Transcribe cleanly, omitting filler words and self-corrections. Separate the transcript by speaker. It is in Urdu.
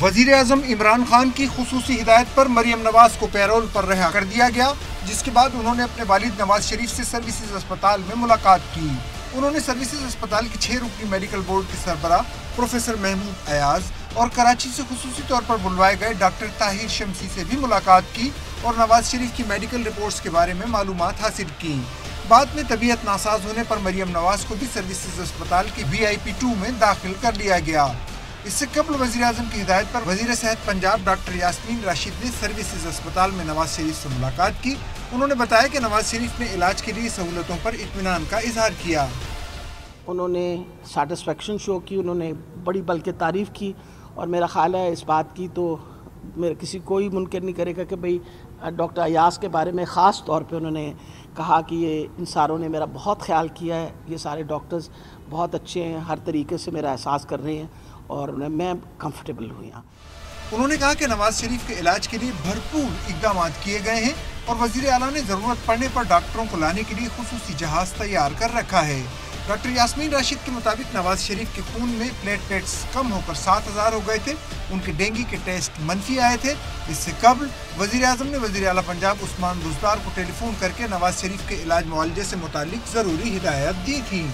Speaker 1: وزیر اعظم عمران خان کی خصوصی ہدایت پر مریم نواز کو پیرول پر رہا کر دیا گیا، جس کے بعد انہوں نے اپنے والد نواز شریف سے سروسز اسپتال میں ملاقات کی۔ انہوں نے سروسز اسپتال کی 6 رکنی میڈیکل بورڈ کے سربراہ پروفیسر محمود ایاز اور کراچی سے خصوصی طور پر بلوائے گئے ڈاکٹر طاہر شمسی سے بھی ملاقات کی اور نواز شریف کی میڈیکل رپورٹس کے بارے میں معلومات حاصل کی۔ بعد میں طبیعت ناساز ہونے پر مریم نواز کو بھی سروسز اسپتال کی VIP 2 میں داخل کر لیا گیا۔ اس سے قبل وزیر اعظم کی ہدایت پر وزیر صحت پنجاب ڈاکٹر یاسمین راشد نے سروسز اسپتال میں نواز شریف سے ملاقات کی۔ انہوں نے بتایا کہ نواز شریف نے علاج کے لیے سہولتوں پر اطمینان کا اظہار کیا۔
Speaker 2: انہوں نے سیٹسفیکشن شو کی، انہوں نے بڑی بلکہ تعریف کی، اور میرا خیال ہے اس بات کی تو کسی کوئی منکر نہیں کرے گا کہ بھئی ڈاکٹر ایاز کے بارے میں خاص طور پہ انہوں نے کہا کہ یہ ان ساروں نے میرا بہت خیال کیا ہے، یہ سارے ڈاکٹرز بہت اچھے ہیں، ہر طریقے سے میرا احساس کر رہے ہیں اور میں کمفرٹیبل ہوئی ہوں۔
Speaker 1: انہوں نے کہا کہ نواز شریف کے علاج کے لیے بھرپور اقدامات کیے گئے ہیں اور وزیر اعلیٰ نے ضرورت پڑنے پر ڈاکٹروں کو لانے کے لیے خصوصی جہاز تیار کر رکھا ہے۔ ڈاکٹر یاسمین راشد کے مطابق نواز شریف کے خون میں پلیٹلیٹس کم ہو کر 7000 ہو گئے تھے، ان کے ڈینگی کے ٹیسٹ منفی آئے تھے۔ اس سے قبل وزیر اعظم نے وزیر اعلیٰ پنجاب عثمان بزدار کو ٹیلی فون کر کے نواز شریف کے علاج معالجے سے متعلق ضروری ہدایت دی تھی۔